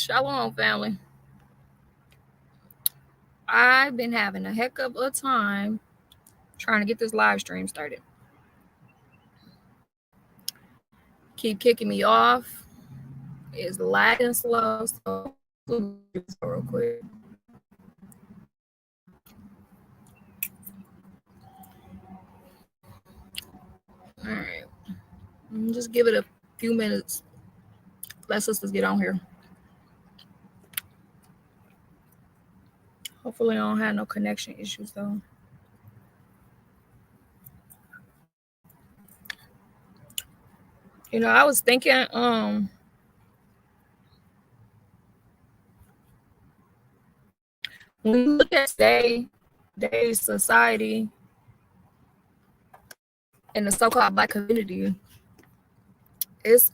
Shalom, family. I've been having a heck of a time trying to get this live stream started. Keep kicking me off. It's lagging slow, so real quick. All right, just give it a few minutes. Let sisters get on here. Hopefully, I don't have no connection issues though. I was thinking, when you look at today's society and the so-called Black community, it's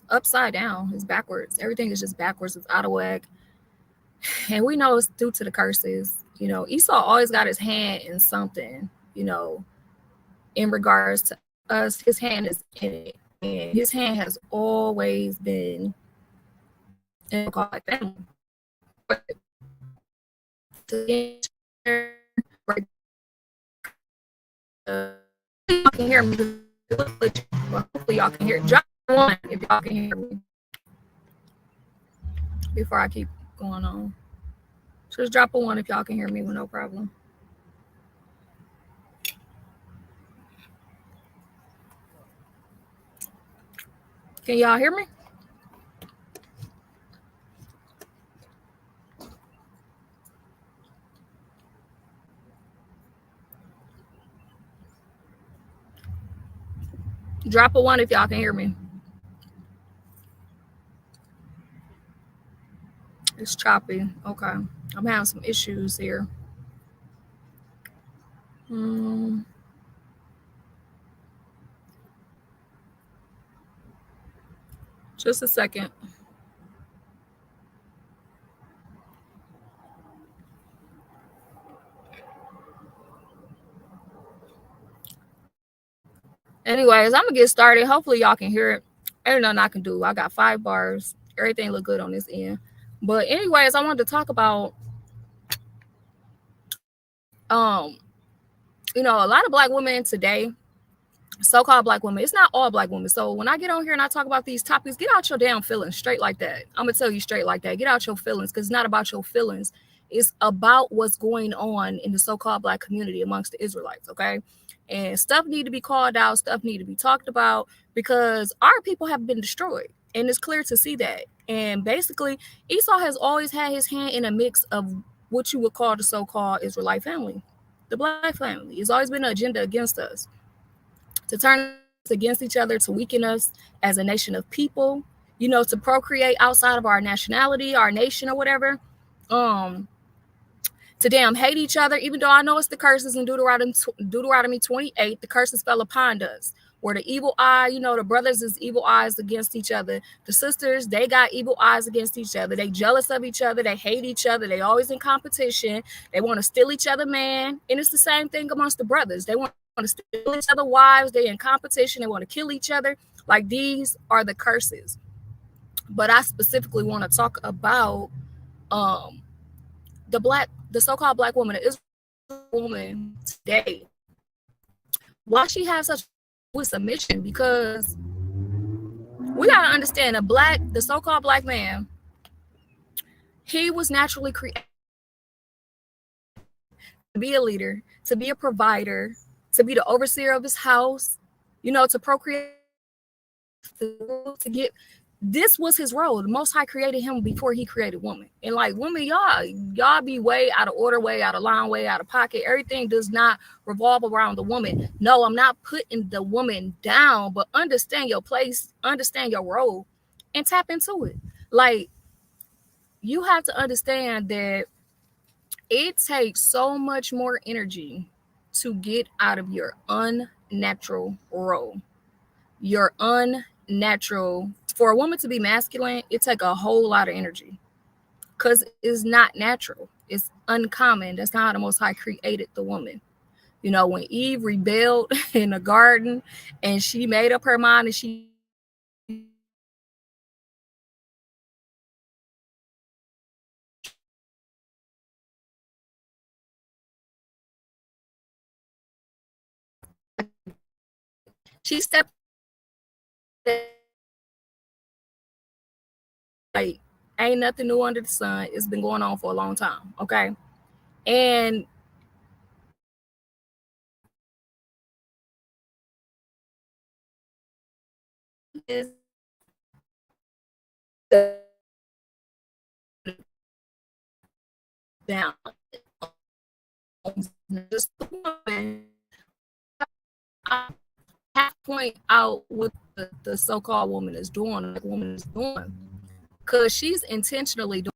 upside down. It's backwards. Everything is just backwards. It's out of whack. And we know it's due to the curses. Esau always got his hand in something, in regards to us. His hand is in it. And his hand has always been in the family. Y'all can hear me. Hopefully y'all can hear it. Drop one if y'all can hear me before I keep going on. Just drop a one if y'all can hear me with no problem. Can y'all hear me? Drop a one if y'all can hear me. It's choppy. Okay. I'm having some issues here. Just a second. Anyways, I'm gonna get started. Hopefully y'all can hear it. Ain't nothing I can do. I got 5 bars. Everything look good on this end. But anyways, I wanted to talk about a lot of Black women today, so-called Black women. It's not all Black women. So when I get on here and I talk about these topics, get out your damn feelings straight like that. I'm gonna tell you straight like that. Get out your feelings, because it's not about your feelings. It's about what's going on in the so-called Black community amongst the Israelites, okay? And stuff need to be called out, stuff need to be talked about, because our people have been destroyed. And it's clear to see that. And basically, Esau has always had his hand in a mix of what you would call the so-called Israelite family. The Black family. It's always been an agenda against us, to turn us against each other, to weaken us as a nation of people, to procreate outside of our nationality, our nation, or whatever. To damn hate each other, even though I know it's the curses in Deuteronomy 28, the curses fell upon us. Where the evil eye, the brothers is evil eyes against each other. The sisters, they got evil eyes against each other. They jealous of each other. They hate each other. They always in competition. They want to steal each other, man. And it's the same thing amongst the brothers. They want to steal each other wives. They in competition. They want to kill each other. Like, these are the curses. But I specifically want to talk about the so-called Black woman, the Israel woman today. Why she has such with submission? Because we gotta understand, the so-called Black man, he was naturally created to be a leader, to be a provider, to be the overseer of his house, to procreate, to get. This was his role. The Most High created him before he created woman. And like, women, y'all be way out of order, way out of line, way out of pocket. Everything does not revolve around the woman. No, I'm not putting the woman down, but understand your place, understand your role, and tap into it. Like, you have to understand that it takes so much more energy to get out of your unnatural role. Your unnatural. For a woman to be masculine, it takes a whole lot of energy, because it's not natural. It's uncommon. That's not how the Most High created the woman. When Eve rebelled in the garden and she made up her mind and she She stepped like ain't nothing new under the sun. It's been going on for a long time. Okay. And is down. Just the woman, I have to point out what the so-called woman is doing, like woman is doing, because she's intentionally doing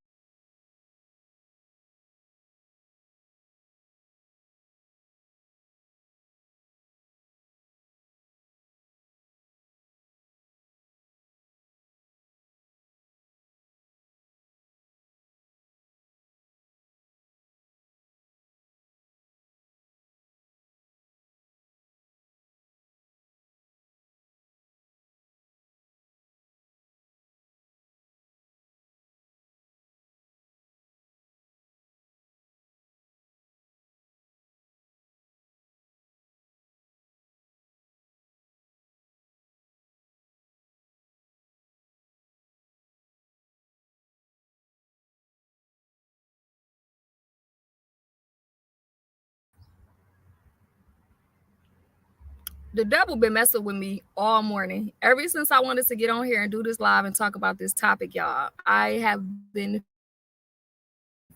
the devil been messing with me all morning. Ever since I wanted to get on here and do this live and talk about this topic, y'all, I have been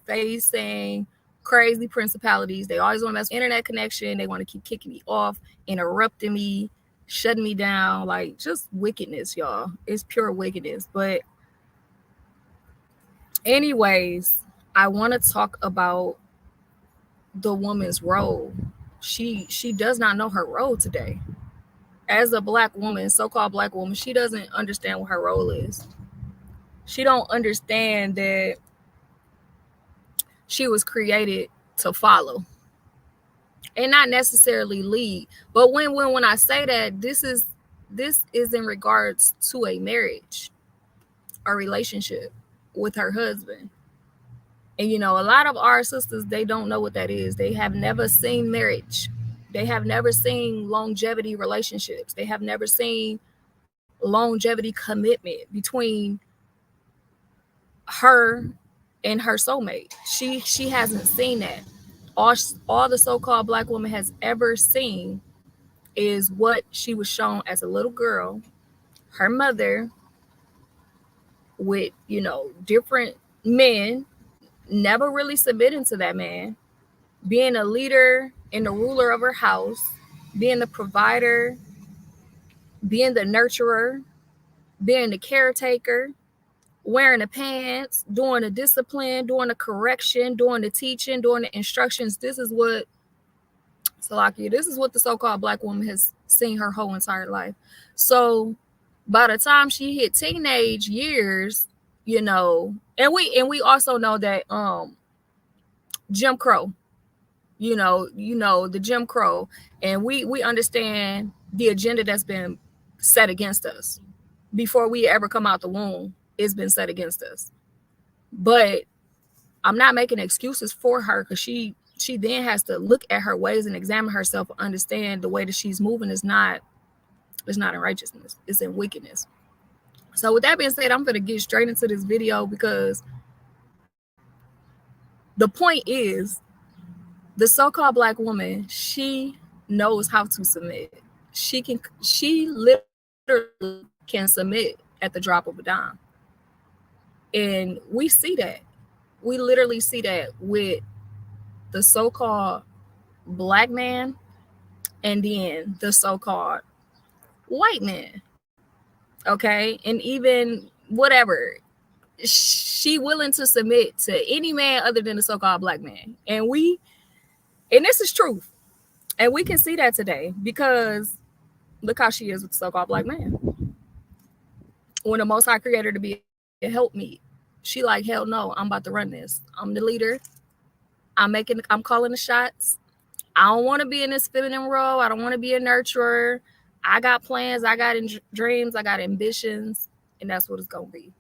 facing crazy principalities. They always want to mess with internet connection. They want to keep kicking me off, interrupting me, shutting me down. Like just wickedness, y'all. It's pure wickedness. But anyways, I want to talk about the woman's role. She does not know her role today. As a black woman, so-called black woman, she doesn't understand what her role is. She don't understand that she was created to follow and not necessarily lead. But when I say that, this is in regards to a marriage or relationship with her husband. And you know, a lot of our sisters, they don't know what that is. They have never seen marriage. They have never seen longevity relationships. They have never seen longevity commitment between her and her soulmate. She hasn't seen that. All the so-called black woman has ever seen is what she was shown as a little girl, her mother with, you know, different men, never really submitting to that man, being a leader and the ruler of her house, being the provider, being the nurturer, being the caretaker, wearing the pants, doing the discipline, doing the correction, doing the teaching, doing the instructions. This is what Salakia, this is what the so-called black woman has seen her whole entire life. So by the time she hit teenage years, you know, and we also know that Jim Crow, the Jim Crow, and we understand the agenda that's been set against us before we ever come out the womb. It's been set against us. But I'm not making excuses for her, because she then has to look at her ways and examine herself and understand the way that she's moving is not in righteousness. It's in wickedness. So with that being said, I'm going to get straight into this video, because the point is the so-called black woman, she knows how to submit. She literally can submit at the drop of a dime. And we see that. We literally see that with the so-called black man and then the so-called white man. Okay. And even whatever, she willing to submit to any man other than the so-called black man. And this is truth. And we can see that today, because look how she is with the so-called black man. When the Most High created her to be a helpmeet, she like, hell no, I'm about to run this. I'm the leader. I'm calling the shots. I don't want to be in this feminine role. I don't want to be a nurturer. I got plans. I got dreams. I got ambitions. And that's what it's going to be.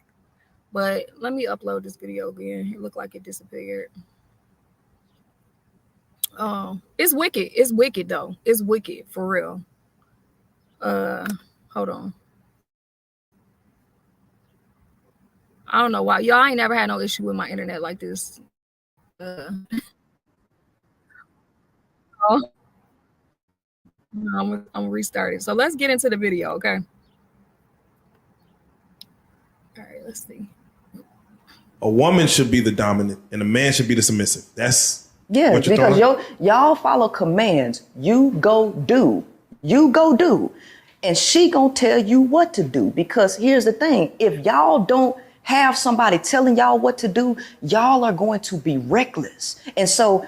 But let me upload this video again. It looked like it disappeared. It's wicked. It's wicked, though. It's wicked, for real. Hold on. I don't know why. Y'all, I ain't never had no issue with my internet like this. Oh, I'm restarting. So let's get into the video, okay? All right, let's see. A woman should be the dominant and a man should be the submissive. That's what you're because y'all follow commands. You go do. You go do. And she gonna tell you what to do. Because here's the thing. If y'all don't have somebody telling y'all what to do, y'all are going to be reckless. And so.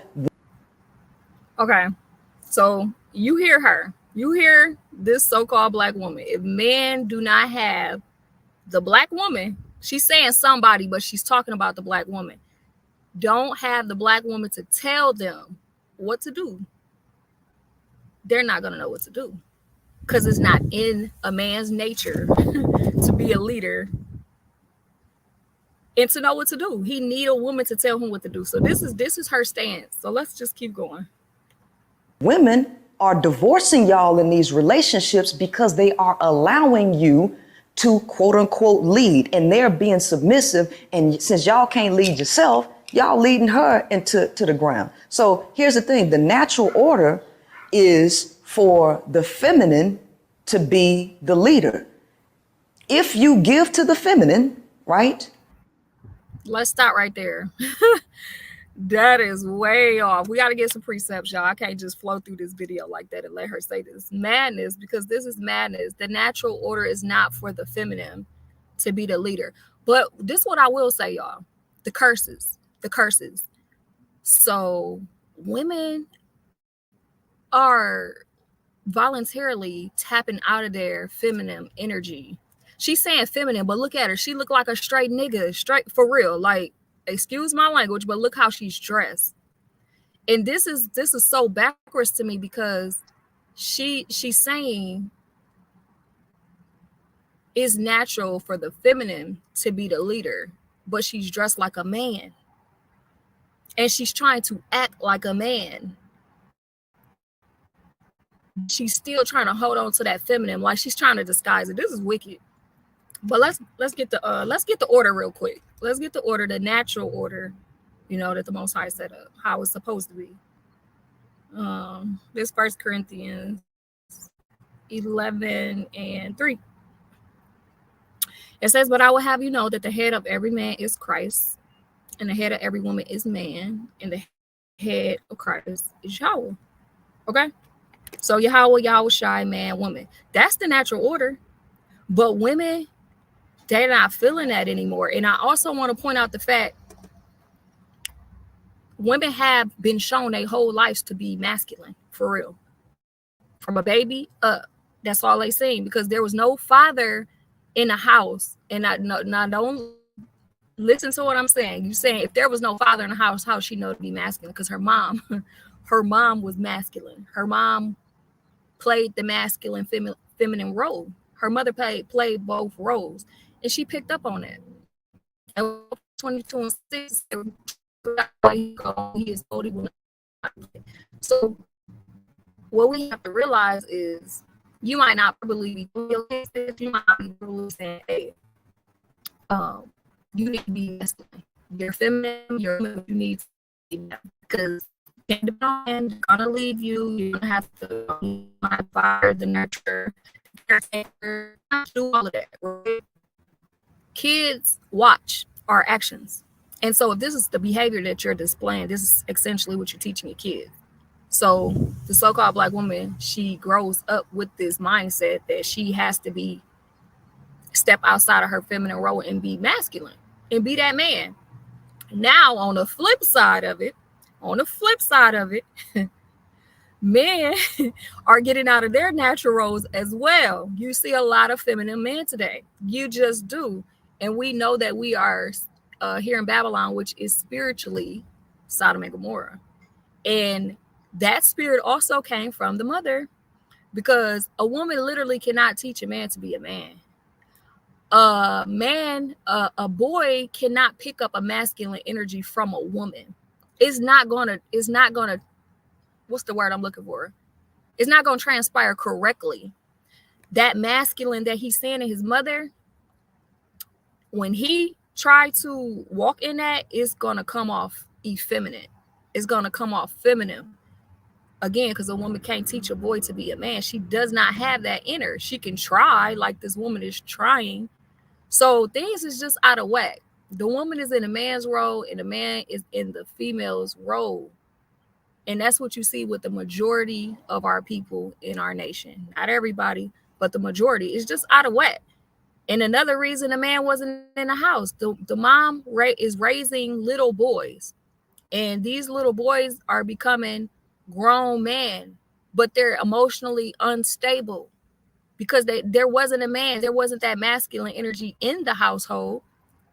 Okay. So you hear her. You hear this so-called black woman. If men do not have the black woman, she's saying somebody, but she's talking about the black woman. Don't have the black woman to tell them what to do. They're not going to know what to do because it's not in a man's nature to be a leader and to know what to do. He need a woman to tell him what to do. So this is her stance. So let's just keep going. Women are divorcing y'all in these relationships because they are allowing you to quote unquote lead, and they're being submissive. And since y'all can't lead yourself, y'all leading her into the ground. So here's the thing. The natural order is for the feminine to be the leader. If you give to the feminine, right? Let's stop right there. That is way off. We got to get some precepts, y'all. I can't just flow through this video like that and let her say this. Madness, because this is madness. The natural order is not for the feminine to be the leader. But this is what I will say, y'all. The curses. So women are voluntarily tapping out of their feminine energy. She's saying feminine, but look at her. She look like a straight nigga, straight for real. Like, excuse my language, but look how she's dressed. And this is so backwards to me because she's saying it's natural for the feminine to be the leader, but she's dressed like a man. And she's trying to act like a man. She's still trying to hold on to that feminine, like she's trying to disguise it. This is wicked. But let's get the order real quick. Let's get the order, the natural order, that the Most High set up, how it's supposed to be. This 1 Corinthians 11:3. It says, "But I will have you know that the head of every man is Christ, and the head of every woman is man, and the head of Christ is Yahweh." Okay? So Yahweh, Shai, man, woman. That's the natural order. But women, they're not feeling that anymore. And I also want to point out the fact women have been shown their whole lives to be masculine, for real. From a baby up. That's all they seen, because there was no father in the house. And I don't listen to what I'm saying. You're saying if there was no father in the house, how she know to be masculine? Because her mom was masculine. Her mom played the masculine feminine role. Her mother played both roles, and she picked up on it. And 22 and 6, he is told he will not. So what we have to realize is you might not probably be, you might not be really saying, hey, you need to be masculine. You're feminine, you need to be masculine, because they're gonna leave you. You're gonna have to fire the nurture, do all of that. Right? Kids watch our actions, and so if this is the behavior that you're displaying, this is essentially what you're teaching your kids. So the so-called black woman, she grows up with this mindset that she has to step outside of her feminine role and be masculine and be that man. Now, on the flip side of it, men are getting out of their natural roles as well. You see a lot of feminine men today. You just do. And we know that we are here in Babylon, which is spiritually Sodom and Gomorrah. And that spirit also came from the mother, because a woman literally cannot teach a man to be a man. A boy cannot pick up a masculine energy from a woman. It's not gonna, what's the word I'm looking for? It's not gonna transpire correctly. that masculine that he's seeing in his mother, when he try to walk in that, it's gonna come off effeminate. It's gonna come off feminine. Again, because a woman can't teach a boy to be a man. She does not have that in her. She can try, like this woman is trying. So things is just out of whack. The woman is in a man's role and the man is in the female's role. And that's what you see with the majority of our people in our nation. Not everybody, but the majority is just out of whack. And another reason the man wasn't in the house, the mom is raising little boys. And these little boys are becoming grown men, but they're emotionally unstable because there wasn't a man, there wasn't that masculine energy in the household.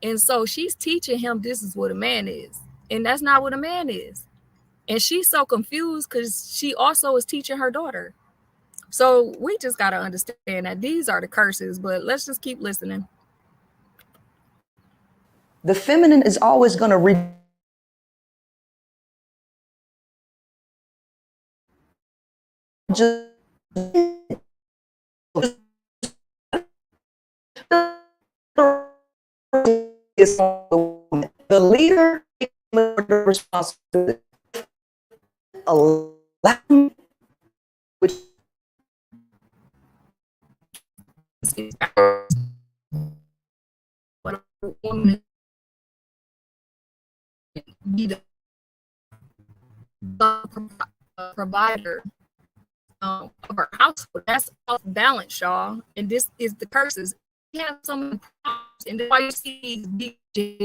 And so she's teaching him this is what a man is. And that's not what a man is. And she's so confused because she also is teaching her daughter. So we just got to understand that these are the curses, but let's just keep listening. The feminine is always going to the leader the responsibility which woman be the provider of our household. That's off balance, y'all. And this is the curses. We have so many problems, and that's why you see these big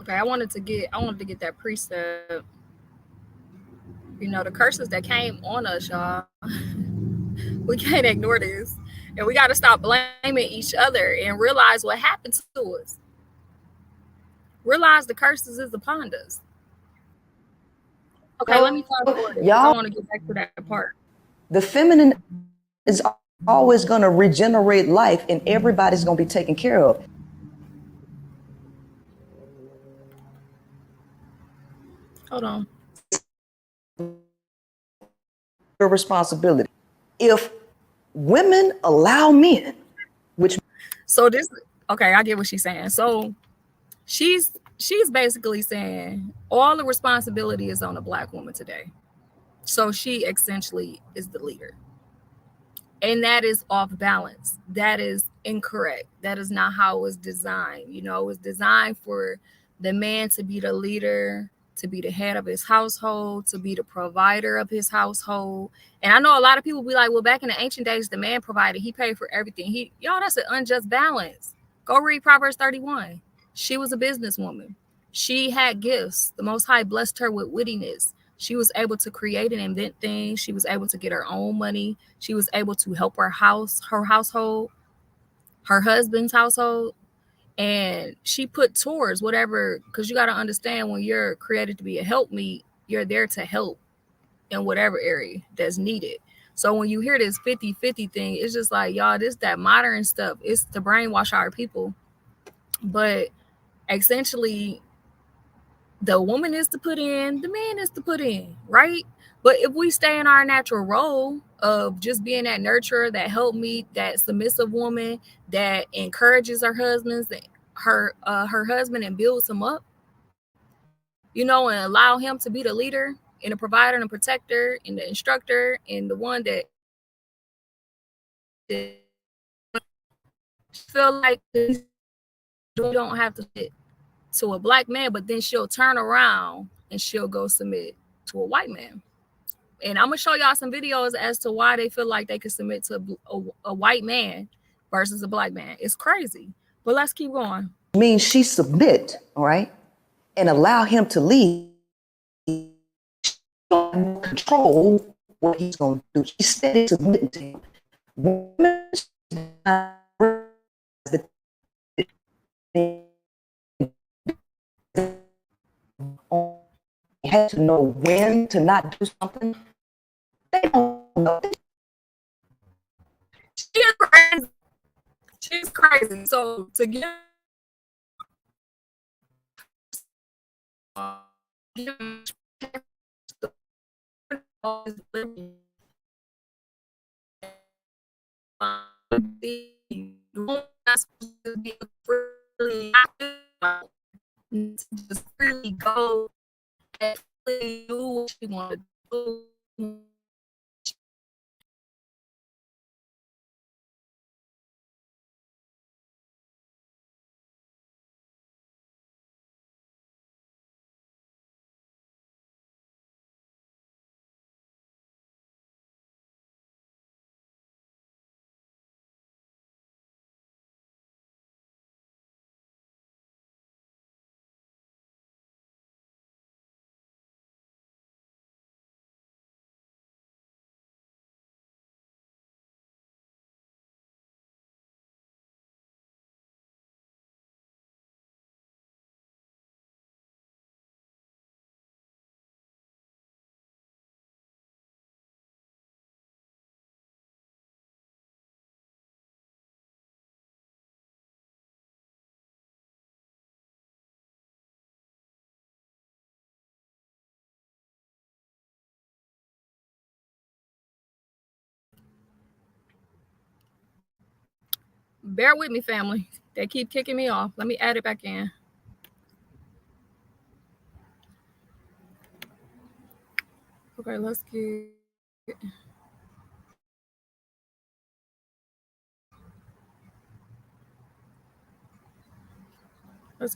Okay, I wanted to get that precept. You know, the curses that came on us, y'all. We can't ignore this. And we got to stop blaming each other and realize what happened to us. Realize the curses is upon us. Okay, let me fast forward. I want to get back to that part. The feminine is always going to regenerate life and everybody's going to be taken care of. Hold on. Your responsibility. If women allow men, which so this okay, I get what she's saying. So she's basically saying all the responsibility is on a Black woman today. So she essentially is the leader. And that is off balance. That is incorrect. That is not how it was designed. You know, it was designed for the man to be the leader, to be the head of his household, to be the provider of his household. And I know a lot of people be like, well, back in the ancient days, the man provided, he paid for everything. Y'all, that's an unjust balance. Go read Proverbs 31. She was a businesswoman. She had gifts. The Most High blessed her with wittiness. She was able to create and invent things. She was able to get her own money. She was able to help her household, her husband's household. And she put towards whatever, because you got to understand when you're created to be a helpmeet, you're there to help in whatever area that's needed. So when you hear this 50-50 thing, it's just like, y'all, this that modern stuff. It's to brainwash our people. But essentially, The woman is to put in, the man is to put in, right? But if we stay in our natural role of just being that nurturer, that helpmeet, that submissive woman that encourages her husbands, her husband, and builds him up, and allow him to be the leader and the provider and the protector and the instructor and the one that feel like you don't have to fit to a black man, but then she'll turn around and she'll go submit to a white man. And I'm gonna show y'all some videos as to why they feel like they can submit to a white man versus a black man. It's crazy, but let's keep going. Means she submit, all right, and allow him to lead. She don't control what he's gonna do. She steady submitting to him. Women had to know when to not do something. They don't know. She's crazy. She's crazy. So to give just really go and really do what you want to do. Bear with me, family. They keep kicking me off. Let me add it back in. Okay, let's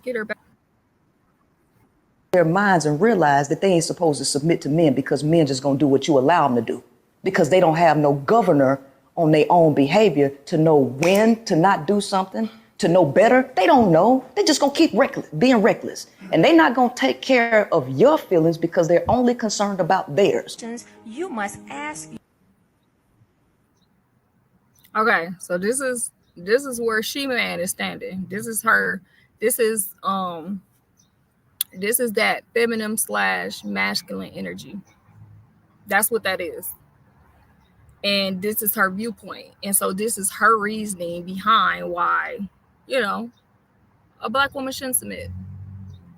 get her back. Their minds and realize that they ain't supposed to submit to men because men just gonna do what you allow them to do, because they don't have no governor on their own behavior to know when to not do something, to know better. They don't know. They just gonna keep being reckless, and they're not gonna take care of your feelings because they're only concerned about theirs. You must ask. Okay, so this is where She-Man is standing. This is her. This is that feminine / masculine energy. That's what that is. And this is her viewpoint. And so this is her reasoning behind why, a black woman shouldn't submit.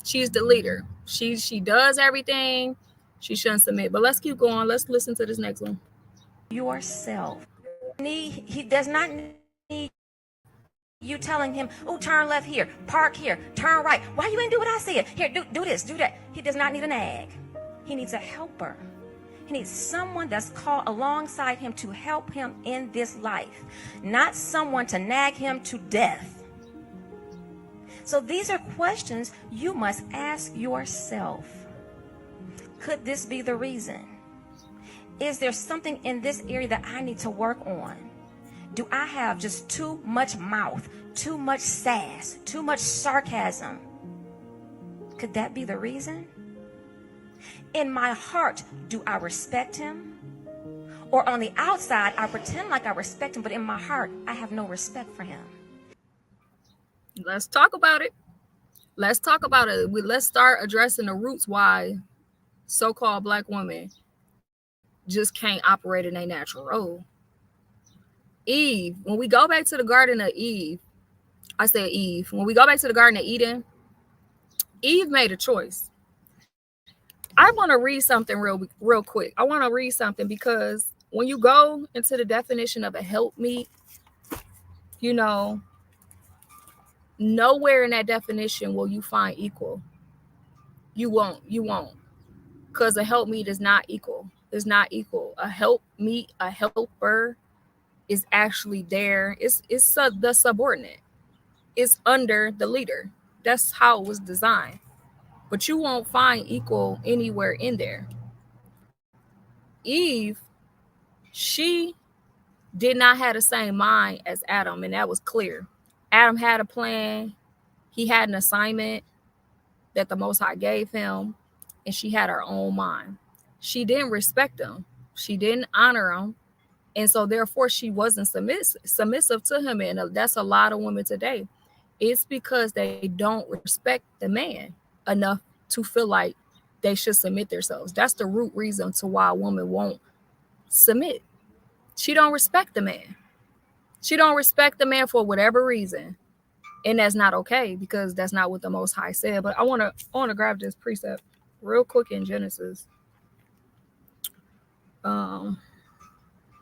She's the leader. She does everything. She shouldn't submit. But let's keep going. Let's listen to this next one. Yourself. He does not need you telling him, oh, turn left here, park here, turn right. Why you ain't do what I said? Here, do this, do that. He does not need an nag. He needs a helper. He needs someone that's called alongside him to help him in this life, not someone to nag him to death. So these are questions you must ask yourself. Could this be the reason? Is there something in this area that I need to work on? Do I have just too much mouth, too much sass, too much sarcasm? Could that be the reason? In my heart, do I respect him? Or on the outside, I pretend like I respect him, but in my heart, I have no respect for him. Let's talk about it. Let's talk about it. Let's start addressing the roots why so-called black women just can't operate in a natural role. Eve, when we go back to the Garden of Eve, I said Eve. When we go back to the Garden of Eden, Eve made a choice. I want to read something real quick. I want to read something because when you go into the definition of a helpmeet, you know, nowhere in that definition will you find equal. You won't. Because a helpmeet is not equal. It's not equal. A helpmeet, a helper is actually there. It's the subordinate. It's under the leader. That's how it was designed. But you won't find equal anywhere in there. Eve, she did not have the same mind as Adam, and that was clear. Adam had a plan. He had an assignment that the Most High gave him, and she had her own mind. She didn't respect him. She didn't honor him. And so therefore she wasn't submissive to him. And that's a lot of women today. It's because they don't respect the man enough to feel like they should submit themselves. That's the root reason to why a woman won't submit. She don't respect the man. She don't respect the man for whatever reason. And that's not okay because that's not what the Most High said. But I wanna grab this precept real quick in Genesis.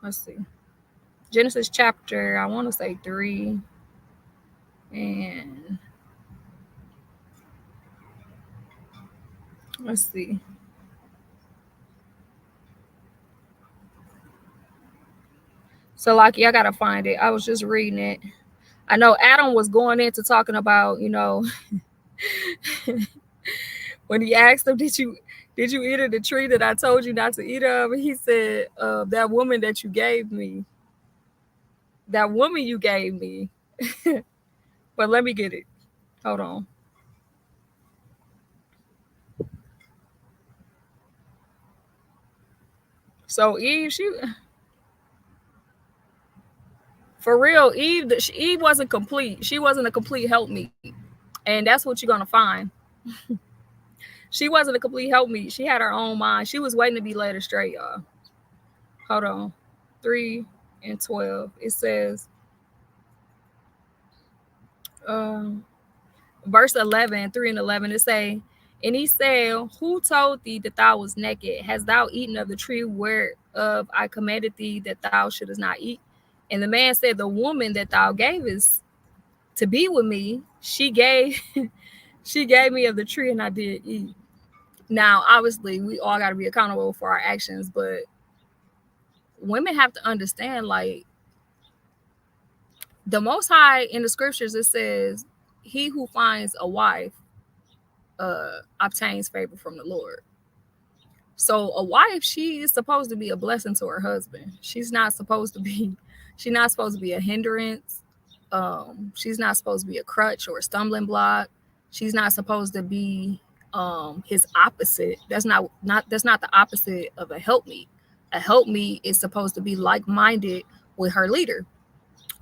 Let's see. Genesis chapter, I want to say 3. And let's see. So, like, I gotta find it. I was just reading it. I know Adam was going into talking about, when he asked him, "Did you eat of the tree that I told you not to eat of?" And he said, "That woman that you gave me, that woman you gave me." But let me get it. Hold on. So Eve, for real, Eve wasn't complete. She wasn't a complete helpmeet. And that's what you're going to find. She wasn't a complete helpmeet. She had her own mind. She was waiting to be led astray, y'all. Hold on. 3 and 12. It says, verse 11, 3 and 11, it say, and he said, who told thee that thou was naked? Hast thou eaten of the tree whereof I commanded thee that thou shouldest not eat? And the man said, the woman that thou gavest to be with me, she gave me of the tree and I did eat. Now, obviously, we all got to be accountable for our actions, but women have to understand, like, the Most High in the scriptures, it says, he who finds a wife obtains favor from the Lord. So a wife, she is supposed to be a blessing to her husband. She's not supposed to be a hindrance. She's not supposed to be a crutch or a stumbling block. She's not supposed to be his opposite. That's not the opposite of a helpmeet. A helpmeet is supposed to be like-minded with her leader.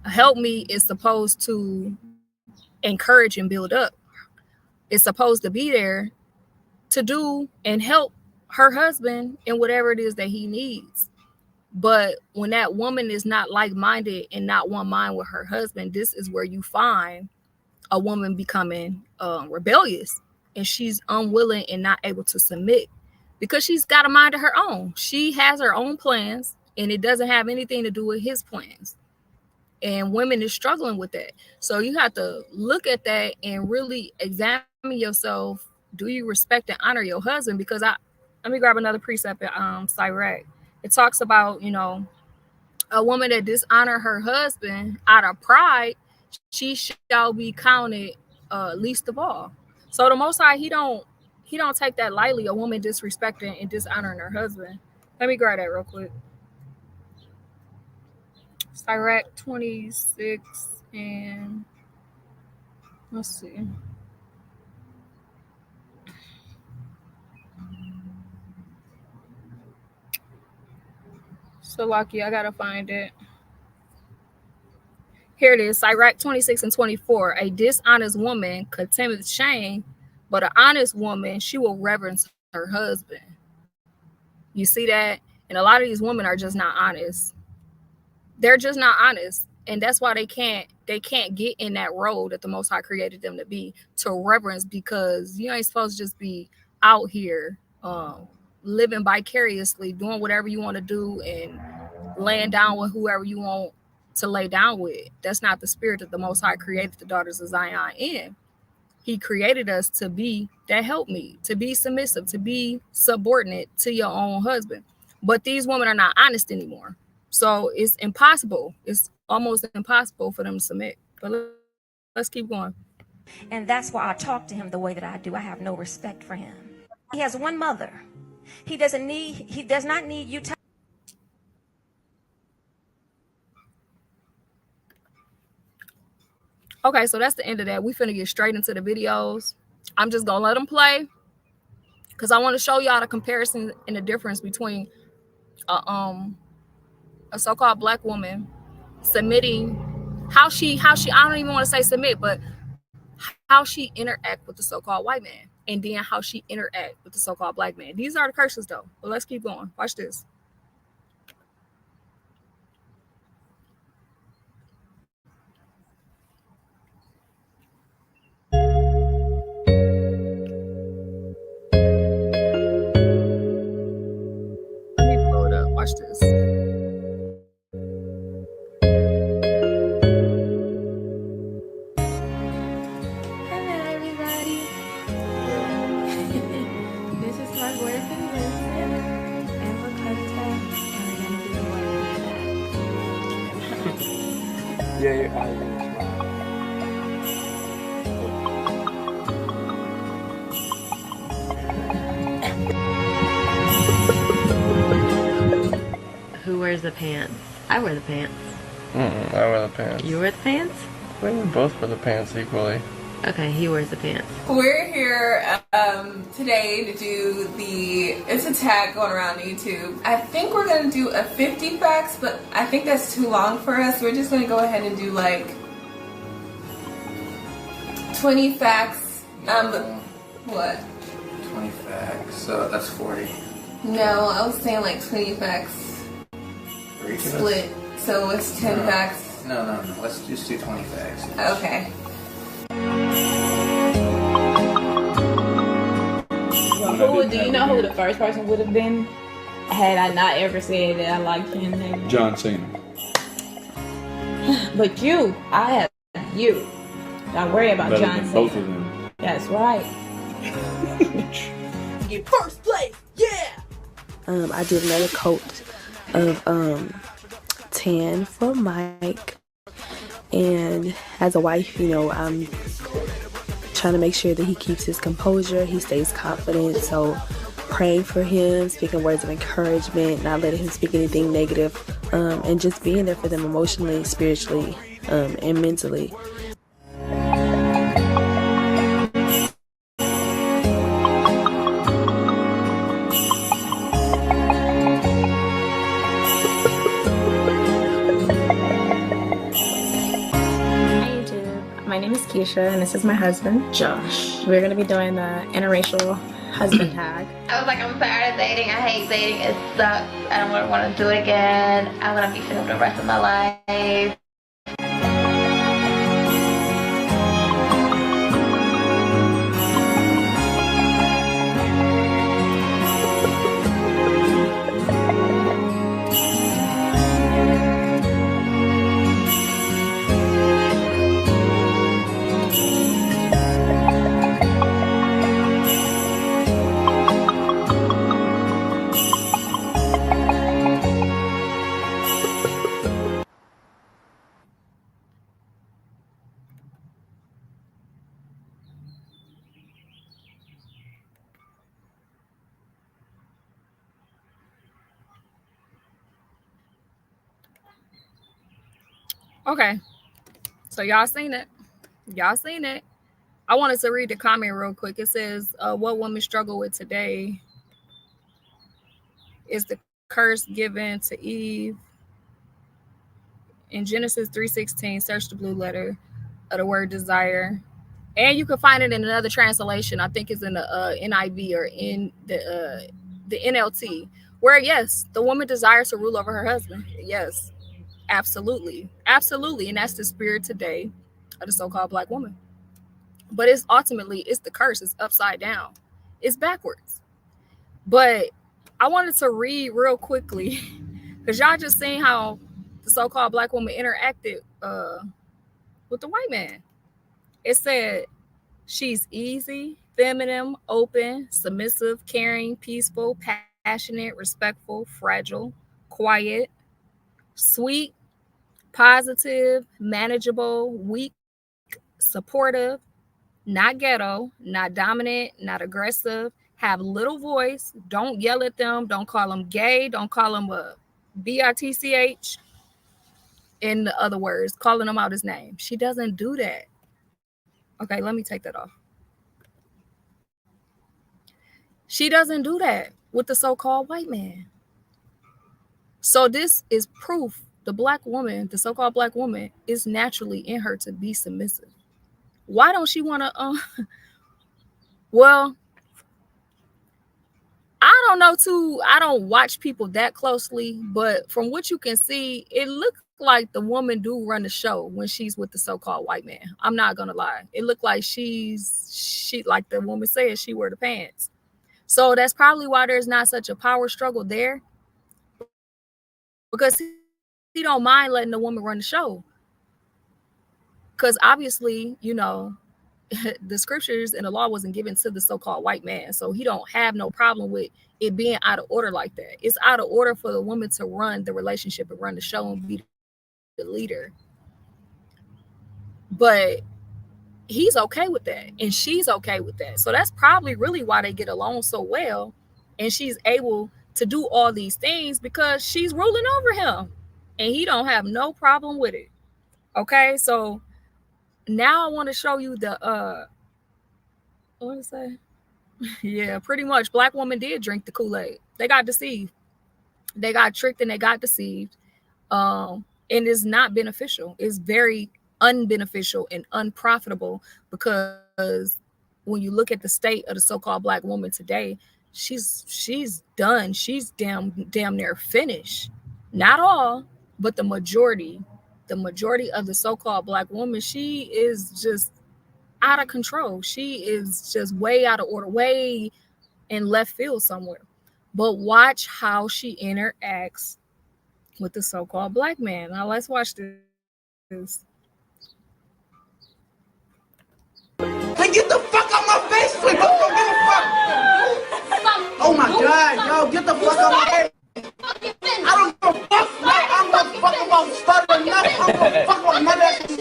A helpmeet is supposed to encourage and build up. It's supposed to be there to do and help her husband in whatever it is that he needs. But when that woman is not like-minded and not one mind with her husband, this is where you find a woman becoming rebellious, and she's unwilling and not able to submit because she's got a mind of her own. She has her own plans, and it doesn't have anything to do with his plans. And women is struggling with that. So you have to look at that and really examine yourself. Do you respect and honor your husband? Because let me grab another precept in Sirach. It talks about, a woman that dishonor her husband out of pride, she shall be counted least of all. So the Most High, he don't take that lightly, a woman disrespecting and dishonoring her husband. Let me grab that real quick. Sirach 26 and let's see. So lucky, I gotta find it. Here it is, Sirach 26 and 24. A dishonest woman contemneth shame, but an honest woman, she will reverence her husband. You see that? And a lot of these women are just not honest. They're just not honest. And that's why they can't get in that role that the Most High created them to be, to reverence, because you ain't supposed to just be out here living vicariously, doing whatever you want to do, and laying down with whoever you want to lay down with. That's not the spirit that the Most High created the daughters of Zion in. He created us to be that helpmeet, to be submissive, to be subordinate to your own husband. But these women are not honest anymore. So it's impossible. It's almost impossible for them to submit. But let's keep going. And that's why I talk to him the way that I do. I have no respect for him. He has one mother. He does not need you telling. Okay, so that's the end of that. We finna get straight into the videos. I'm just gonna let them play because I want to show y'all the comparison and the difference between a so-called black woman submitting, how she I don't even want to say submit, but how she interact with the so-called white man, and then how she interact with the so-called black man. These are the curses though, but let's keep going. Watch this. Let me pull it up. Watch this. Hello, everybody. This is my boyfriend Vincent, and we're Comparative, and we're gonna be the one. Yeah, you're out of Who wears the pants? I wear the pants. I wear the pants. You wear the pants? We both wear the pants equally. Okay, he wears the pants. We're here today to do it's a tag going around YouTube. I think we're going to do a 50 facts, but I think that's too long for us. We're just going to go ahead and do like 20 facts. What? 20 facts, so that's 40. No, I was saying like 20 facts split. So it's 10 facts. No. Let's just do 20 facts. Okay. Do you know who the first person would have been had I not ever said that I liked him? John Cena. But you, I have you. Don't worry about Better John than Cena. both of them. That's right. Get first place, yeah! I did another coat of 10 for Mike. And as a wife, you know, I'm trying to make sure that he keeps his composure, he stays confident. So praying for him, speaking words of encouragement, not letting him speak anything negative, and just being there for them emotionally, spiritually, and mentally. My name is Keisha, and this is my husband, Josh. We're going to be doing the interracial husband tag. I was like, I'm tired of dating. I hate dating. It sucks. I don't want to do it again. I want to be single the rest of my life. Okay, so y'all seen it. I wanted to read the comment real quick. It says, what women struggle with today is the curse given to Eve. In Genesis 3:16, search the blue letter of the word desire. And you can find it in another translation. I think it's in the NIV or in the NLT, where, yes, the woman desires to rule over her husband. Yes, absolutely. And that's the spirit today of the so-called black woman. But it's ultimately the curse. It's upside down. It's backwards. But I wanted to read real quickly because y'all just seen how the so-called black woman interacted with the white man. It said she's easy, feminine, open, submissive, caring, peaceful, passionate, respectful, fragile, quiet, sweet, positive, manageable, weak, supportive, not ghetto, not dominant, not aggressive, have little voice, don't yell at them, don't call them gay, don't call them a bitch, in the other words, calling them out his name. She doesn't do that. Okay, let me take that off. She doesn't do that with the so-called white man. So this is proof the black woman, the so-called black woman, is naturally in her to be submissive. Why don't she want to well, I don't know too. I don't watch people that closely, but from what you can see, it looks like the woman do run the show when she's with the so-called white man. I'm not gonna lie. It looked like she like the woman said, she wear the pants. So that's probably why there's not such a power struggle there, because he don't mind letting the woman run the show. Because obviously, you know, the scriptures and the law wasn't given to the so-called white man, so he don't have no problem with it being out of order like that. It's out of order for the woman to run the relationship and run the show and be the leader, but he's okay with that and she's okay with that. So that's probably really why they get along so well, and she's able to do all these things because she's ruling over him and he don't have no problem with it. Okay, so now I want to show you the what did I say? Yeah, pretty much. Black woman did drink the Kool-Aid. They got deceived. They got tricked and they got deceived. And it's not beneficial. It's very unbeneficial and unprofitable, because when you look at the state of the so-called black woman today, she's done. She's damn near finished. Not all, but the majority of the so-called black woman, she is just out of control. She is just way out of order, way in left field somewhere. But watch how she interacts with the so-called black man. Now let's watch this. Hey, get the fuck out my face, quick! Don't give a fuck! Oh my god, yo, get the fuck out my face! I don't give a fuck, man! I don't give a fuck about stuttering nothing! I don't give a fuck about none of that shit!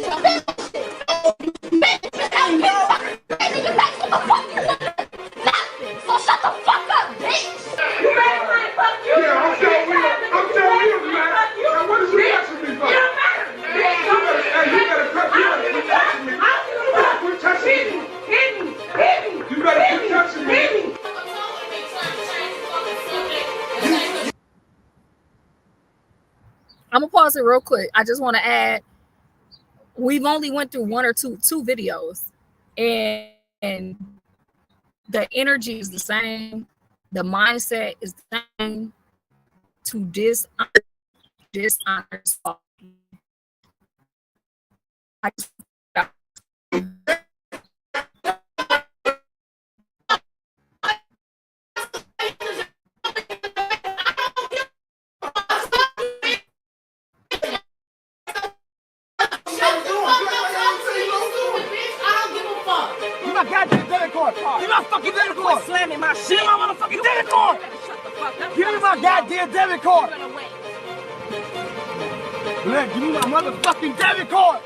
So shut the fuck up, bitch! You mad at my fuck you? Yeah, I'm telling you, man! Now what is you touching me for? You better quit touching me! Quit touching me! You better quit touching me! I'm gonna pause it real quick. I just want to add, we've only went through one or two videos, and the energy is the same, the mindset is the same, to dishonor. my goddamn debit card. Give me my fucking debit card. Slamming my shit. Give me my motherfucking debit card. Give me my goddamn debit card. Look, give me my motherfucking debit card.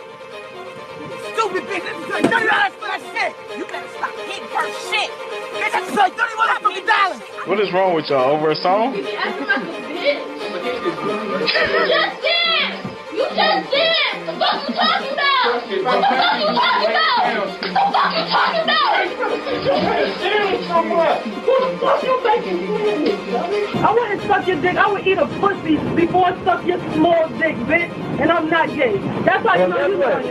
Stupid bitch. This is like $30 for that shit. You better stop getting her shit. Bitch, this is like $30 motherfucking dollars. What is wrong with y'all? Over a song? You acting like a bitch. You just did. You just did. The fuck you talking about? What the fuck you talking about? What the fuck you talking about? Who the fuck you thinking? I wouldn't suck your dick. I would eat a pussy before I suck your small dick, bitch. And I'm not gay. That's how you know you're lying.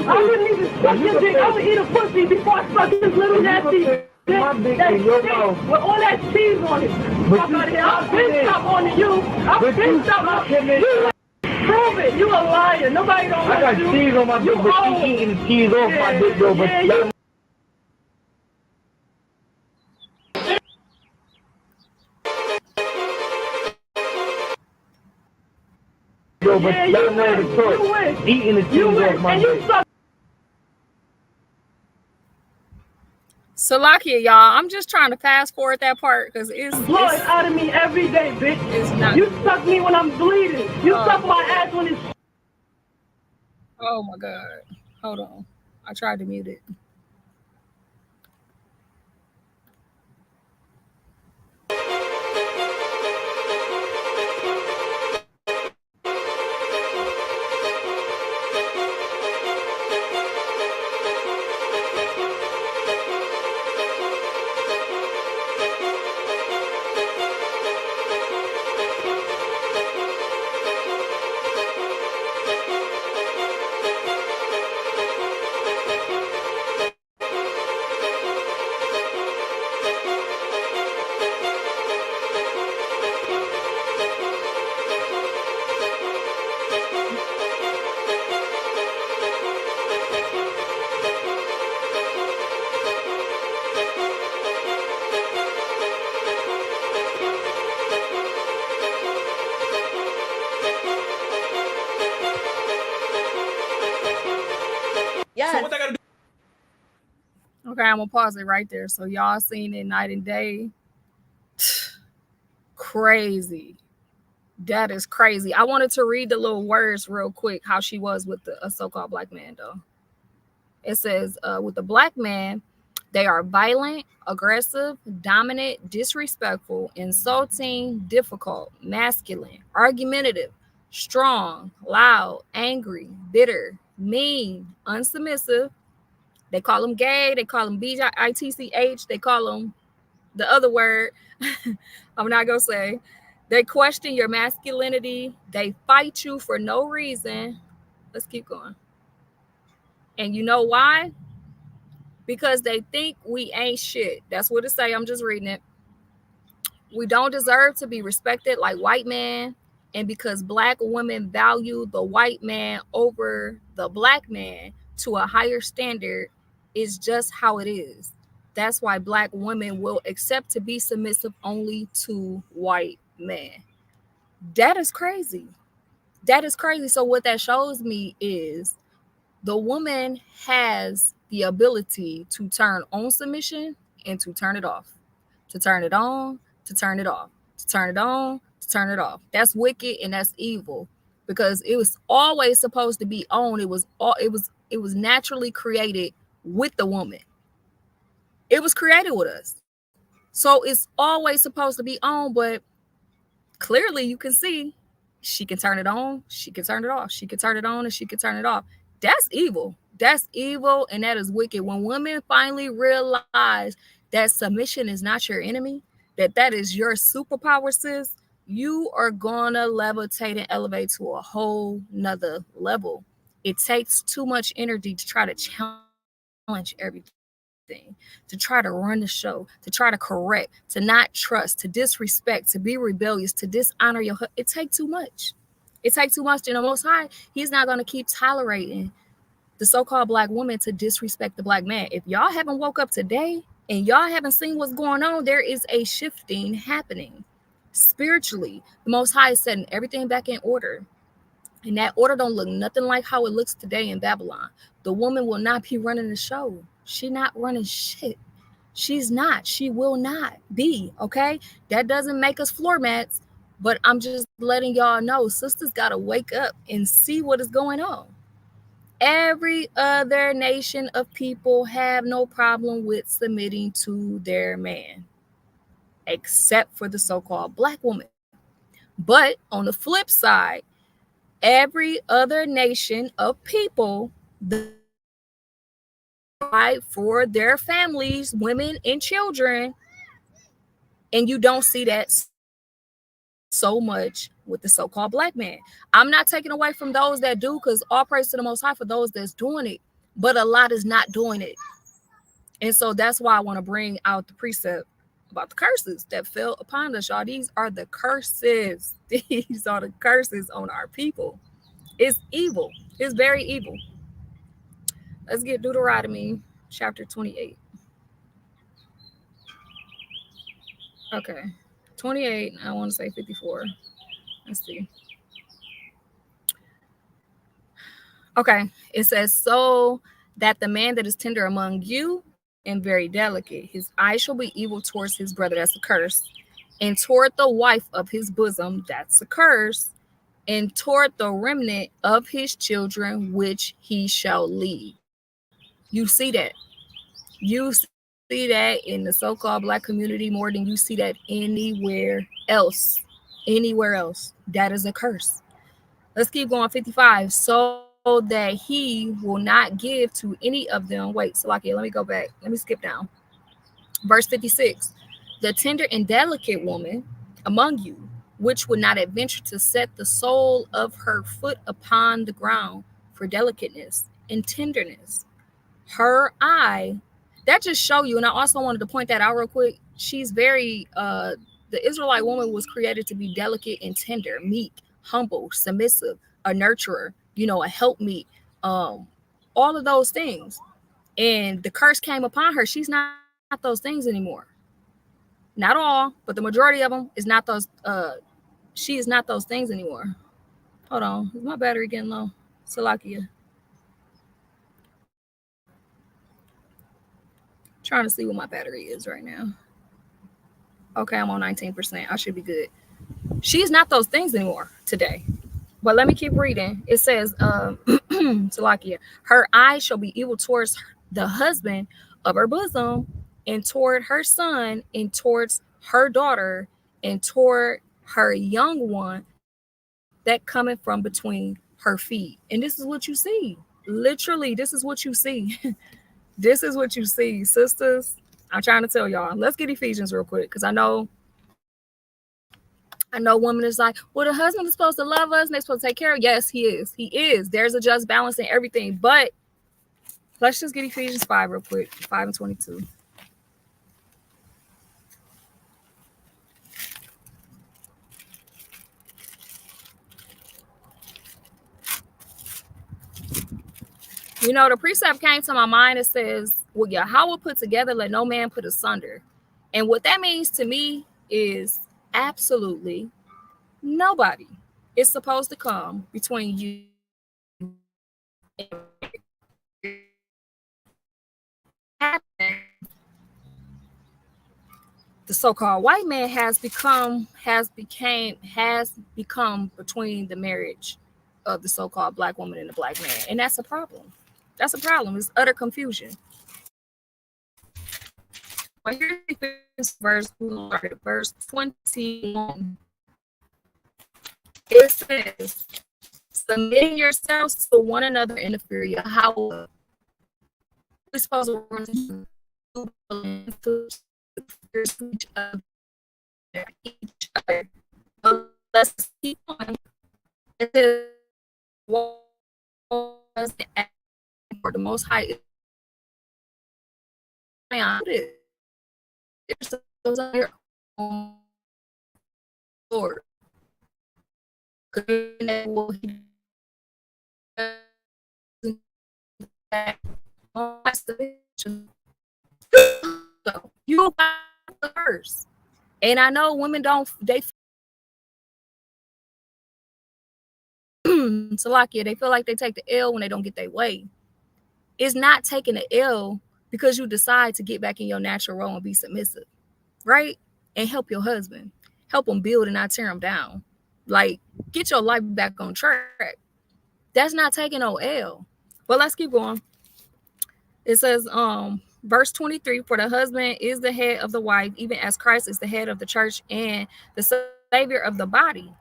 I wouldn't even suck your dick. I would eat a pussy before I suck this little nasty dick. That dick with all that cheese on it. Fuck out of here. I'll pinch up on you. I'll pinch up on you. Prove it. You a liar. Nobody don't want you. I got cheese on my dick, but you eating cheese off my dick, bro. But go, but y'all know the choice. Eating the cheese off my dick. Salakia, y'all. I'm just trying to fast forward that part because it's blood out of me every day, bitch. It's not. You suck me when I'm bleeding. You suck my ass when it's. Oh my God. Hold on. I tried to mute it. Yes. So what they gotta do? Okay, I'm gonna pause it right there. So y'all seen it night and day. Crazy. That is crazy. I wanted to read the little words real quick, how she was with a so-called black man, though. It says, with the black man, they are violent, aggressive, dominant, disrespectful, insulting, difficult, masculine, argumentative, strong, loud, angry, bitter, mean, unsubmissive. They call them gay. They call them BITCH. They call them the other word. I'm not going to say. They question your masculinity. They fight you for no reason. Let's keep going. And you know why? Because they think we ain't shit. That's what it say. I'm just reading it. We don't deserve to be respected like white men. And because black women value the white man over the black man to a higher standard, is just how it is. That's why black women will accept to be submissive only to white men. That is crazy. That is crazy. So what that shows me is the woman has the ability to turn on submission and to turn it off, to turn it on, to turn it off, to turn it on, to turn it off. That's wicked and that's evil because it was always supposed to be on. It was naturally created with the woman. It was created with us. So it's always supposed to be on, but clearly you can see she can turn it on, she can turn it off, she can turn it on, and she can turn it off. That's evil. That's evil, and that is wicked. When women finally realize that submission is not your enemy, that is your superpower, sis, you are gonna levitate and elevate to a whole nother level. It takes too much energy to try to challenge everything, to try to run the show, to try to correct, to not trust, to disrespect, to be rebellious, to dishonor your. It takes too much. It takes too much. And the Most High, He's not going to keep tolerating the so-called black woman to disrespect the black man. If y'all haven't woke up today and y'all haven't seen what's going on, there is a shifting happening spiritually. The Most High is setting everything back in order. And that order don't look nothing like how it looks today in Babylon. The woman will not be running the show. She not running shit. She's not. She will not be, okay? That doesn't make us floor mats, but I'm just letting y'all know sisters got to wake up and see what is going on. Every other nation of people have no problem with submitting to their man, except for the so-called black woman. But on the flip side, every other nation of people fight for their families, women and children, and you don't see that so much with the so-called black man. I'm not taking away from those that do, because all praise to the Most High for those that's doing it, but a lot is not doing it. And so that's why I want to bring out the precept about the curses that fell upon us, y'all. These are the curses. These are the curses on our people. It's evil. It's very evil. Let's get Deuteronomy chapter 28. Okay. 28, I want to say 54. Let's see. Okay. It says, so that the man that is tender among you and very delicate, his eye shall be evil towards his brother, that's a curse, and toward the wife of his bosom, that's a curse, and toward the remnant of his children, which he shall lead. You see that. You see that in the so-called black community more than you see that anywhere else. Anywhere else. That is a curse. Let's keep going. 55. So that he will not give to any of them. Wait, Salakia, let me go back. Let me skip down. Verse 56. The tender and delicate woman among you, which would not adventure to set the sole of her foot upon the ground for delicateness and tenderness. Her eye, that just show you, and I also wanted to point that out real quick. She's very the Israelite woman was created to be delicate and tender, meek, humble, submissive, a nurturer, a helpmeet, all of those things. And the curse came upon her. She's not those things anymore. Not all, but the majority of them is not those. She is not those things anymore. Hold on, is my battery getting low? Salakia. Trying to see what my battery is right now. Okay, I'm on 19%. I should be good. She's not those things anymore today. But let me keep reading. It says, Salakia, her eyes shall be evil towards the husband of her bosom, and toward her son, and towards her daughter, and toward her young one that cometh from between her feet. And this is what you see. Literally, this is what you see. This is what you see, sisters. I'm trying to tell y'all. Let's get Ephesians real quick, because I know women is like, well, the husband is supposed to love us and they're supposed to take care of. Yes, he is. He is. There's a just balance in everything. But let's just get Ephesians 5 real quick, 5 and 22. The precept came to my mind. It says, well, Yahweh put together, let no man put asunder. And what that means to me is absolutely nobody is supposed to come between you and the so-called white man has become between the marriage of the so-called black woman and the black man. And that's a problem. That's a problem. It's utter confusion. But here's verse 21. It says, submitting yourselves to one another in the fear of Yahweh. We're supposed to run to each other. Let's keep on. It is for the Most High. Lord. You first. And I know women they Salakia, they feel like they take the L when they don't get their way. It's not taking the L because you decide to get back in your natural role and be submissive, right? And help your husband. Help him build and not tear him down. Like, get your life back on track. That's not taking no L. But let's keep going. It says, verse 23, for the husband is the head of the wife, even as Christ is the head of the church and the savior of the body.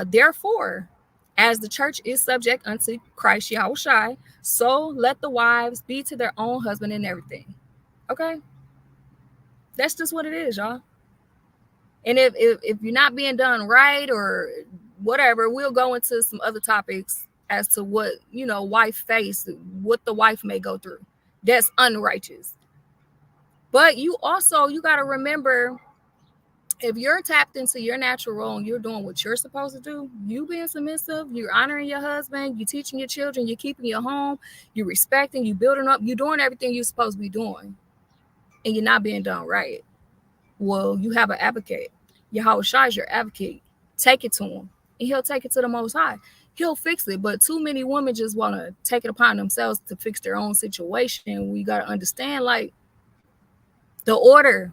Therefore, as the church is subject unto Christ Yahushai, so let the wives be to their own husband in everything. Okay? That's just what it is, y'all. And if you're not being done right or whatever, we'll go into some other topics as to what, wife face, what the wife may go through. That's unrighteous. But you got to remember, if you're tapped into your natural role and you're doing what you're supposed to do, you being submissive, you're honoring your husband, you're teaching your children, you're keeping your home, you're respecting, you're building up, you're doing everything you're supposed to be doing, and you're not being done right. Well, you have an advocate. Yahushua is your advocate. Take it to him, and he'll take it to the Most High. he'll fix it. But too many women just want to take it upon themselves to fix their own situation. We got to understand, like, the order,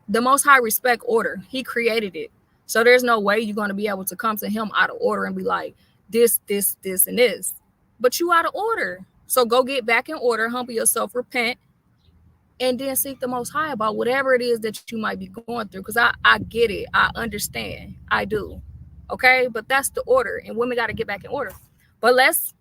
the Most High respect order. He created it. So there's no way you're going to be able to come to him out of order and be like, this, and this. But you out of order. So go get back in order, humble yourself, repent, and then seek the Most High about whatever it is that you might be going through. Because I get it. I understand. I do. Okay? But that's the order. And women got to get back in order. But let's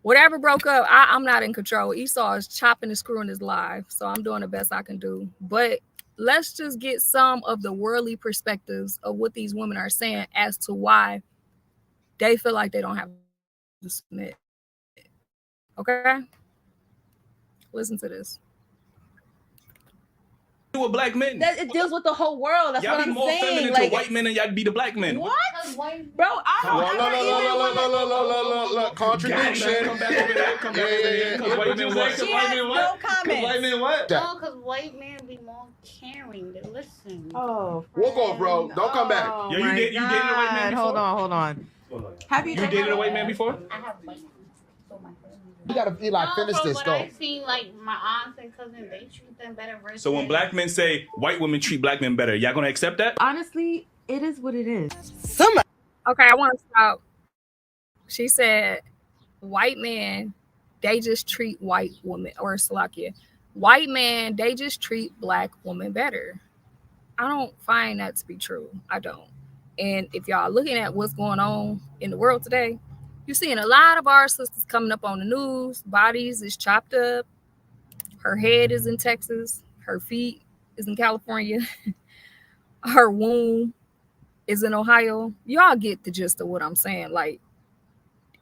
whatever broke up, I'm not in control. Esau is chopping and screwing his life. So I'm doing the best I can do. But let's just get some of the worldly perspectives of what these women are saying as to why they feel like they don't have to submit. Okay? Listen to this. With black men. That it deals with the whole world. That's y'all what be I'm more saying. feminine Like, to white men than y'all be to black men. What? Bro, I don't look, contradiction. Come back over here. Come back over here. Because white men what? She has no comments. White men what? No, because white men be more caring. They listen. Oh, walk off, bro. Don't come back. Yo, you dated a white man before? Hold on. Have you dated a white man before? I have white men. You gotta finish this but though. I seen like my aunts and cousins, they treat them better. Versus So when black men say white women treat black men better, y'all gonna accept that? Honestly, it is what it is. Okay, I want to stop. She said, white men, they just treat white women, or Salakia, white men, they just treat black women better. I don't find that to be true. I don't. And if y'all looking at what's going on in the world today, you're seeing a lot of our sisters coming up on the news. Bodies is chopped up. Her head is in Texas. Her feet is in California. Her womb is in Ohio. Y'all get the gist of what I'm saying. Like,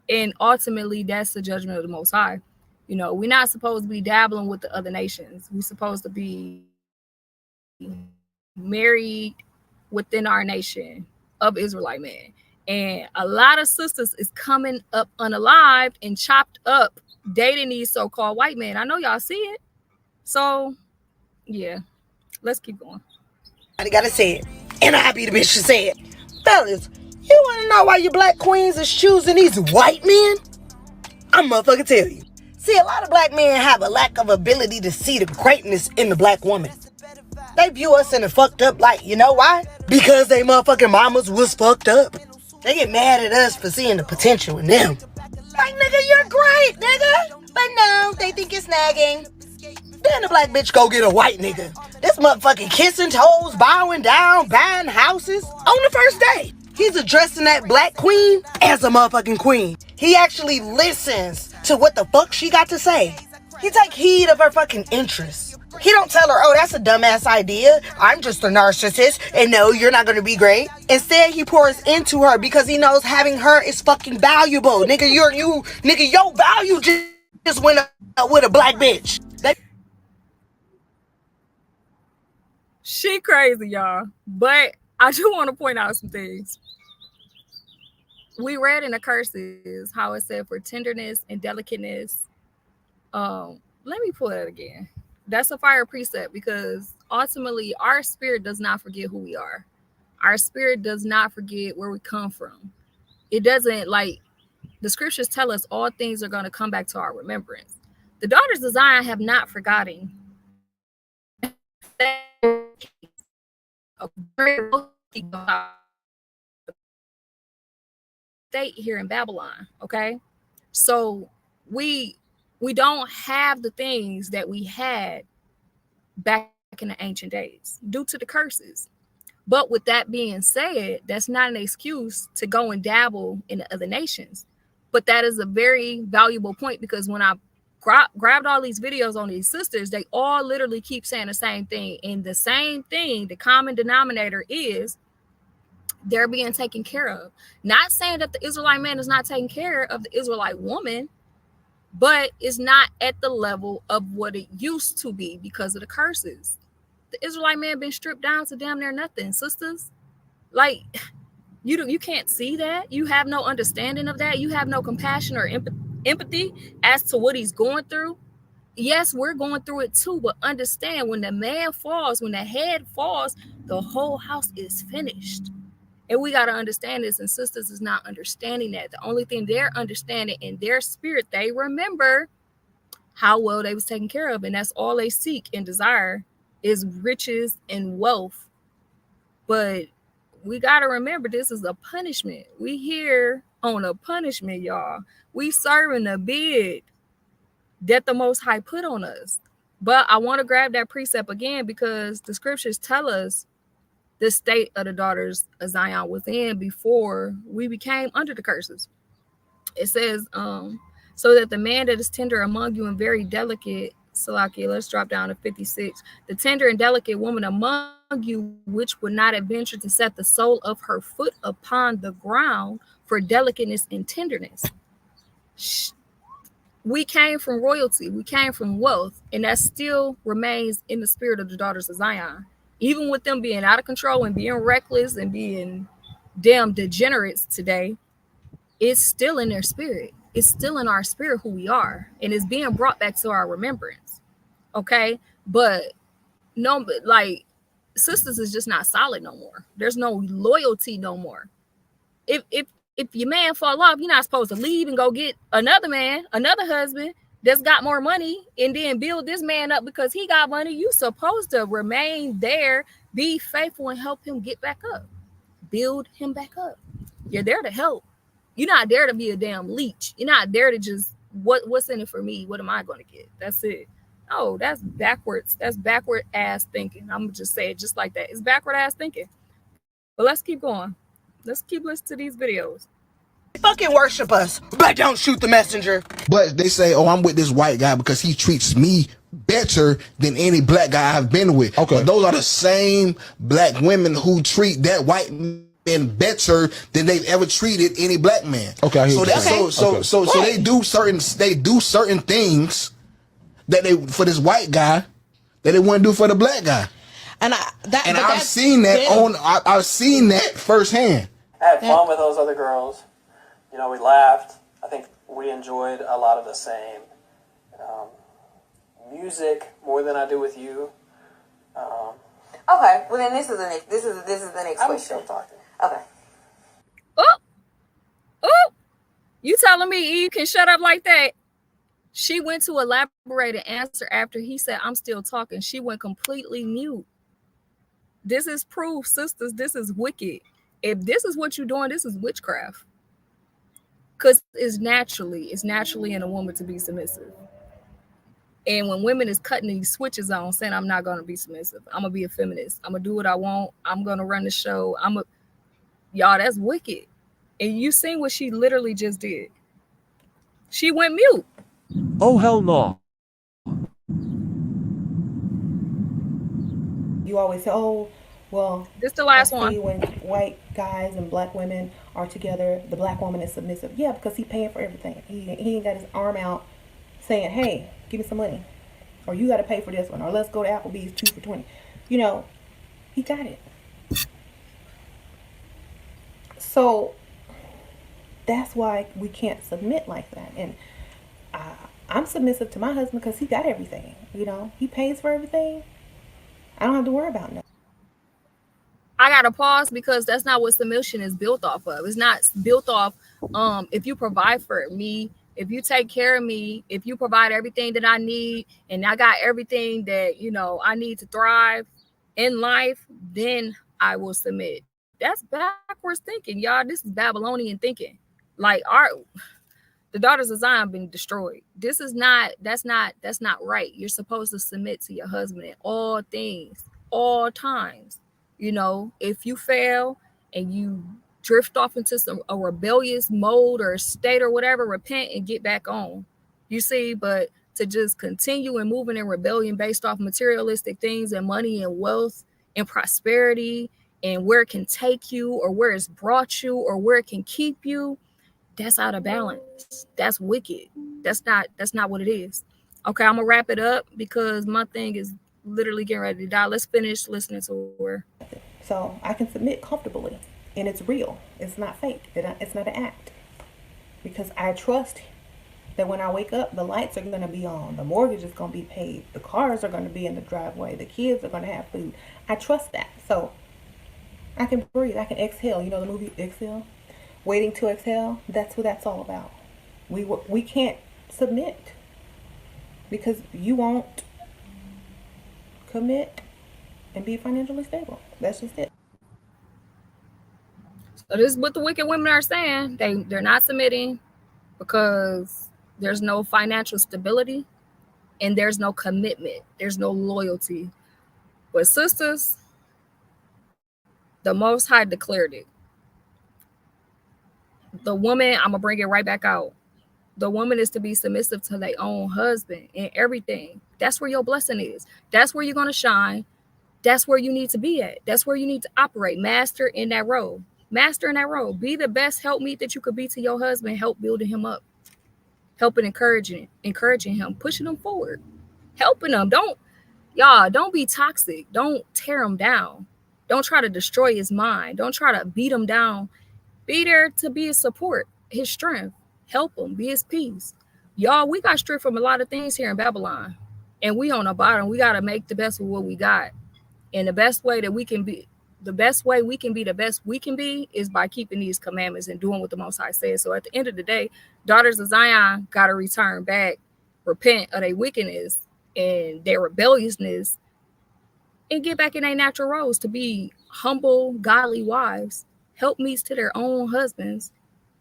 and ultimately, that's the judgment of the Most High. You know, we're not supposed to be dabbling with the other nations. We're supposed to be married within our nation of Israelite men. And a lot of sisters is coming up unalived and chopped up dating these so-called white men. I know y'all see it. So, yeah, let's keep going. I gotta say it. And I be the bitch to say it. Fellas, you wanna know why your black queens is choosing these white men? I'm motherfucking tell you. See, a lot of black men have a lack of ability to see the greatness in the black woman. They view us in a fucked up light. You know why? Because they motherfucking mamas was fucked up. They get mad at us for seeing the potential in them. Like, nigga, you're great, nigga. But no, they think it's nagging. Then the black bitch go get a white nigga. This motherfucking kissing toes, bowing down, buying houses on the first day. He's addressing that black queen as a motherfucking queen. He actually listens to what the fuck she got to say. He take heed of her fucking interests. He don't tell her, oh, that's a dumbass idea. I'm just a narcissist, and no, you're not gonna be great. Instead, he pours into her because he knows having her is fucking valuable. Nigga, your value just went up with a black bitch. She crazy, y'all. But I just want to point out some things. We read in the curses how it said for tenderness and delicateness. Let me pull that again. That's a fire precept because ultimately our spirit does not forget who we are. Our spirit does not forget where we come from. It doesn't, like, the scriptures tell us all things are going to come back to our remembrance. The daughters of Zion have not forgotten. State here in Babylon, okay? So we don't have the things that we had back in the ancient days due to the curses. But with that being said, that's not an excuse to go and dabble in the other nations. But that is a very valuable point because when I grabbed all these videos on these sisters, they all literally keep saying the same thing. And the same thing, the common denominator is they're being taken care of. Not saying that the Israelite man is not taking care of the Israelite woman, but it's not at the level of what it used to be because of the curses. The Israelite man been stripped down to damn near nothing, sisters. Like, you can't see that. You have no understanding of that. You have no compassion or empathy as to what he's going through. Yes, we're going through it too, but understand when the man falls, when the head falls, the whole house is finished. And we got to understand this, and sisters is not understanding that. The only thing they're understanding in their spirit, they remember how well they was taken care of, and that's all they seek and desire is riches and wealth. But we got to remember, this is a punishment. We here on a punishment, y'all. We serving a bid that the Most High put on us. But I want to grab that precept again, because the scriptures tell us the state of the daughters of Zion was in before we became under the curses. It says, so that the man that is tender among you and very delicate, Salakia, let's drop down to 56. The tender and delicate woman among you, which would not adventure to set the sole of her foot upon the ground for delicateness and tenderness. We came from royalty, we came from wealth, and that still remains in the spirit of the daughters of Zion. Even with them being out of control and being reckless and being damn degenerates today, it's still in their spirit. It's still in our spirit who we are, and it's being brought back to our remembrance. Okay, but no, like, sisters is just not solid no more. There's no loyalty no more. If your man fall off, you're not supposed to leave and go get another man, another husband that's got more money, and then build this man up because he got money. You supposed to remain there, be faithful, and help him get back up. Build him back up. You're there to help. You're not there to be a damn leech. You're not there to just, what's in it for me? What am I going to get? That's it. Oh, that's backwards. That's backward ass thinking. I'm going to just say it just like that. It's backward ass thinking. But let's keep going. Let's keep listening to these videos. Fucking worship us, but don't shoot the messenger. But they say, oh, I'm with this white guy because he treats me better than any black guy I've been with. Okay. But those are the same black women who treat that white man better than they've ever treated any black man. Okay. So that's so they do certain things that they, for this white guy, that they wouldn't do for the black guy. And I've seen that I've seen that firsthand. I had fun with those other girls. You know, we laughed. I think we enjoyed a lot of the same music more than I do with you. Okay, well then this is the next question. I'm still talking. Okay. Oh, you telling me Eve can shut up like that? She went to elaborate an answer after he said, I'm still talking. She went completely mute. This is proof, sisters. This is wicked. If this is what you're doing, this is witchcraft. Because it's naturally in a woman to be submissive. And when women is cutting these switches on, saying, I'm not going to be submissive. I'm going to be a feminist. I'm going to do what I want. I'm going to run the show. Y'all, that's wicked. And you seen what she literally just did. She went mute. Oh, hell no. You always say, oh, well, this the last one. When white guys and black women are together, the black woman is submissive. Yeah, because he's paying for everything. He ain't got his arm out saying, hey, give me some money. Or you got to pay for this one. Or let's go to Applebee's 2 for $20. You know, he got it. So that's why we can't submit like that. And I'm submissive to my husband because he got everything. You know, he pays for everything. I don't have to worry about nothing. I gotta pause because that's not what submission is built off of. It's not built off if you provide for me, if you take care of me, if you provide everything that I need, and I got everything that, you know, I need to thrive in life, then I will submit. That's backwards thinking, y'all. This is Babylonian thinking. Like the daughters of Zion been destroyed. That's not right. You're supposed to submit to your husband in all things, all times. You know, if you fail and you drift off into a rebellious mode or state or whatever, repent and get back on. You see, but to just continue and moving in rebellion based off materialistic things and money and wealth and prosperity and where it can take you or where it's brought you or where it can keep you, that's out of balance. That's wicked. That's not what it is. Okay, I'm gonna wrap it up because my thing is literally getting ready to die. Let's finish listening to her. So I can submit comfortably, and it's real. It's not fake. It's not an act. Because I trust that when I wake up, the lights are going to be on, the mortgage is going to be paid, the cars are going to be in the driveway, the kids are going to have food. I trust that. So I can breathe. I can exhale. You know the movie Exhale? Waiting to exhale. That's what that's all about. We can't submit because you won't commit and be financially stable. That's just it. So this is what the wicked women are saying. They're not submitting because there's no financial stability and there's no commitment. There's no loyalty. But sisters, the Most High declared it. The woman, I'm gonna bring it right back out. The woman is to be submissive to their own husband in everything. That's where your blessing is. That's where you're gonna shine. That's where you need to be at. That's where you need to operate. Master in that role. Master in that role. Be the best helpmeet that you could be to your husband. Help building him up. Helping, encouraging him, pushing him forward, helping him. Don't be toxic. Don't tear him down. Don't try to destroy his mind. Don't try to beat him down. Be there to be his support, his strength. Help him. Be his peace. Y'all, we got stripped from a lot of things here in Babylon. And we on the bottom. We got to make the best of what we got. And the best way we can be the best we can be is by keeping these commandments and doing what the Most High says. So at the end of the day, daughters of Zion got to return back, repent of their wickedness and their rebelliousness, and get back in their natural roles to be humble, godly wives, helpmeets to their own husbands,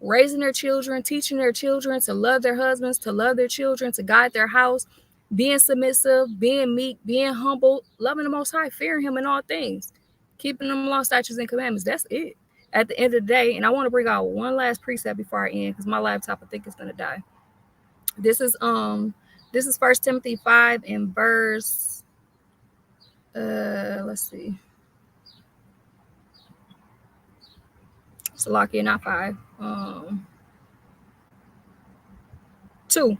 raising their children, teaching their children to love their husbands, to love their children, to guide their house, being submissive, being meek, being humble, loving the Most High, fearing him in all things, keeping them law, statutes, and commandments. That's it. At the end of the day, and I want to bring out one last precept before I end because my laptop, I think, is gonna die. This is 1 Timothy 5 and verse let's see. Salakia, not 5. 2,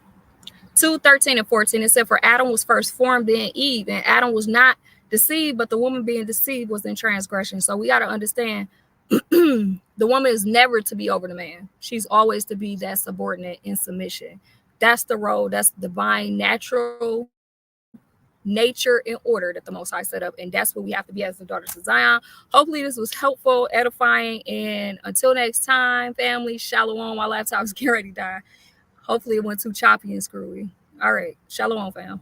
13 and 14. It said, for Adam was first formed, then Eve, and Adam was not deceived, but the woman being deceived was in transgression. So we got to understand the woman is never to be over the man. She's always to be that subordinate in submission. That's the role. That's divine, natural nature and order that the Most High set up. And that's what we have to be as the daughters of Zion. Hopefully this was helpful, edifying. And until next time, family, shalom. My laptop's getting ready to die. Hopefully it went too choppy and screwy. All right. Shalom, fam.